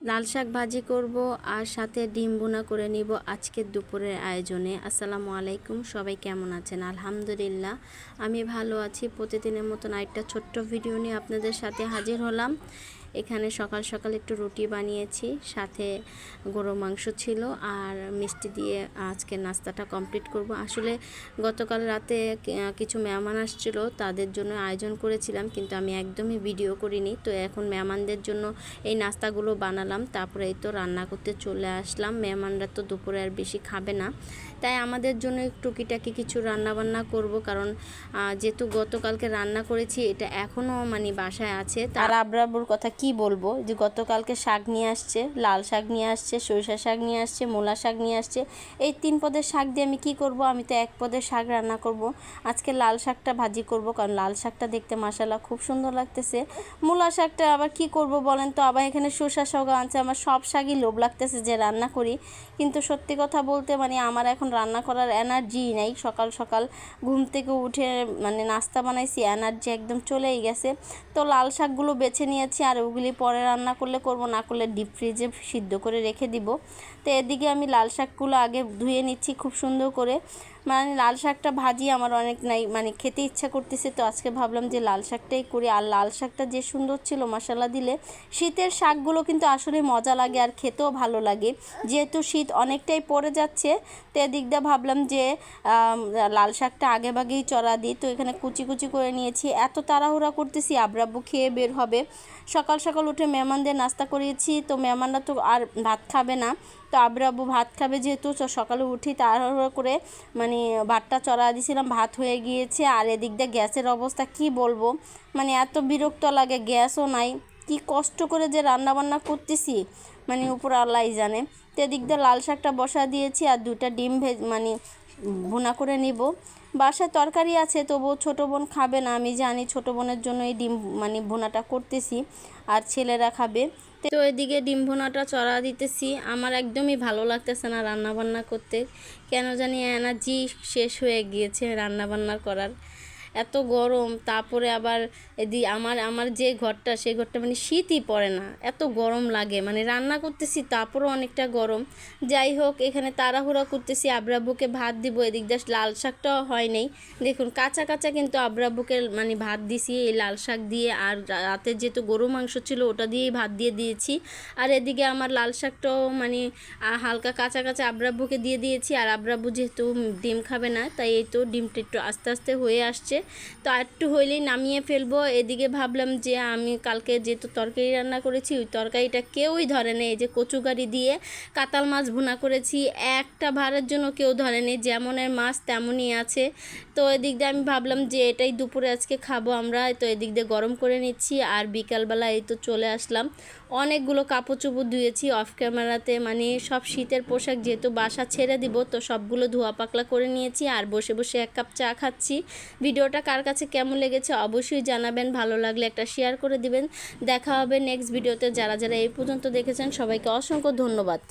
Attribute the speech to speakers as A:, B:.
A: লাল শাক ভাজি করব আর সাথে ডিম ভুনা করে নিব আজকের দুপুরের আয়োজনে। আসসালামু আলাইকুম, সবাই কেমন আছেন? আলহামদুলিল্লাহ আমি ভালো আছি। প্রতিদিনের মতন আরেকটা ছোট্ট ভিডিও নিয়ে আপনাদের সাথে হাজির হলাম। এখানে সকাল সকাল একটু রুটি বানিয়েছি, সাথে গরু মাংস ছিল আর মিষ্টি দিয়ে আজকে নাস্তাটা কমপ্লিট করব। আসলে গতকাল রাতে কিছু মেহমান আসছিল, তাদের জন্য আয়োজন করেছিলাম, কিন্তু আমি একদমই ভিডিও করিনি। তো এখন মেহমানদের জন্য এই নাস্তাগুলো বানালাম, তারপরে এই তো রান্না করতে চলে আসলাম। মেহমানরা তো দুপুরে আর বেশি খাবে না, তাই আমাদের জন্য টুকিটাকি কিছু রান্না বান্না করব, কারণ যেহেতু গতকালকে রান্না করেছি এটা এখনও মানে বাসায় আছে। তার আব্রাবুর কথা কি বলবো, যে গতকালকে শাক নিয়ে আসছে, লাল শাক নিয়ে আসছে, সরিষা শাক নিয়ে আসছে, মূলা শাক নিয়ে আসছে। এই 3 পদের শাক দিয়ে আমি কি করব? আমি তো 1 পদের শাক রান্না করব। আজকে লাল শাকটা ভাজি করব, কারণ লাল শাকটা দেখতে মাশাআল্লাহ খুব সুন্দর লাগতেছে। মূলা শাকটা আবার কি করব বলেন তো? আবার এখানে শসা শাক আনছে। আমার সব শাকই লোভ লাগতেছে যে রান্না করি, কিন্তু সত্যি কথা বলতে মানে আমার এখন রান্না করার এনার্জি নেই। সকাল সকাল ঘুম থেকে উঠে মানে নাস্তা বানাইছি, এনার্জি একদম চলেই গেছে। তো লাল শাকগুলো বেছে নিয়েছি, আর ওগুলি পরে রান্না করলে করব, না করলে ডিপ ফ্রিজে সিদ্ধ করে রেখে দিব। তো এদিকে আমি লাল শাকগুলো আগে ধুয়ে নিচ্ছি খুব সুন্দর করে। মানে লাল শাকটা ভাজি আমার অনেক নাই, মানে খেতে ইচ্ছা করতেছে, তো আজকে ভাবলাম যে লাল শাকটাই করি। আর লাল শাকটা যে সুন্দর ছিল মশলা দিলে। শীতের শাকগুলো কিন্তু আসলে মজা লাগে আর খেতেও ভালো লাগে। যেহেতু শীত অনেকটাই পড়ে যাচ্ছে, তো এদিক দিয়ে ভাবলাম যে লাল শাকটা আগেভাগেই চড়া দিই। তো এখানে কুচি কুচি করে নিয়েছি। এত তাড়াহুড়া করতেছি, আব্রাব্বু খেয়ে বের হবে। সকাল সকাল উঠে মেহমানদের নাস্তা করিয়েছি, তো মেহমানরা তো আর ভাত খাবে না। তো আব্রাব্বু ভাত খাবে, যেহেতু সকালে উঠি তাড়াহুড়ো করে মানে ভাতটা চড়া দিয়েছিলাম, ভাত হয়ে গিয়েছে। আর এদিক দিয়ে গ্যাসের অবস্থা কি বলবো, মানে এত বিরক্ত লাগে, গ্যাসও নাই। কি কষ্ট করে যে রান্না বান্না করতেছি, মানে উপর আল্লাহই জানে। তো এদিক দিয়ে লাল শাকটা বসা দিয়েছি, আর 2টা ডিম মানে ভুনা করে নিব। বাসায় তরকারি আছে, তবুও ছোটো বোন খাবে না, আমি জানি। ছোটো বোনের জন্য এই ডিম মানে ভুনাটা করতেছি, আর ছেলেরা খাবে। তো এদিকে ডিম ভুনাটা চড়া দিতেছি। আমার একদমই ভালো লাগতেছে না রান্না বান্না করতে, কেন জানি এনার্জি শেষ হয়ে গিয়েছে রান্না বান্না করার। এত গরম, তারপরে আবার আমার আমার যে ঘরটা, সেই ঘরটা মানে শীতই পড়ে না, এত গরম লাগে। মানে রান্না করতেছি তারপরেও অনেকটা গরম। যাই হোক, এখানে তাড়াহুড়া করতেছি, আব্রাব্বুকে ভাত দিব। এদিক দিয়ে লাল শাকটাও হয় নাই, দেখুন কাঁচা কাঁচা, কিন্তু আব্রাব্বুকে মানে ভাত দিছি এই লাল শাক দিয়ে। আর রাতে যেহেতু গরু মাংস ছিল, ওটা দিয়েই ভাত দিয়ে দিয়েছি। আর এদিকে আমার লাল শাকটাও মানে হালকা কাঁচা কাঁচা আব্রাব্বুকে দিয়ে দিয়েছি। আর আব্রাব্বু যেহেতু ডিম খাবে না, তাই এই তো ডিমটা একটু আস্তে আস্তে হয়ে আসছে। তো একটু হইলেই নামিয়ে ফেলবো। এদিকে ভাবলাম যে আমি কালকে যেহেতু তরকারি রান্না করেছি, ওই তরকারিটা কেউই ধরে নেই। এই যে কচুগাড়ি দিয়ে কাতাল মাছ ভুনা করেছি, একটা ভাড়ের জন্য কেউ ধরে নেই, যেমনের মাছ তেমনই আছে। তো এদিক দিয়ে আমি ভাবলাম যে এটাই দুপুরে আজকে খাবো আমরা। তো এদিক দিয়ে গরম করে নিচ্ছি, আর বিকালবেলা এই তো চলে আসলাম। অনেকগুলো কাপড় চোপড় ধুয়েছি অফ ক্যামেরাতে, মানে সব শীতের পোশাক, যেহেতু বাসা ছেড়ে দিব, তো সবগুলো ধোয়া পাকলা করে নিয়েছি। আর বসে বসে 1 কাপ চা খাচ্ছি। ভিডিওটা কার কাছে কেমন লেগেছে অবশ্যই জানাবেন, ভালো লাগলে একটা শেয়ার করে দিবেন। দেখা হবে নেক্সট ভিডিওতে। যারা যারা এই পর্যন্ত দেখেছেন সবাইকে অসংখ্য ধন্যবাদ।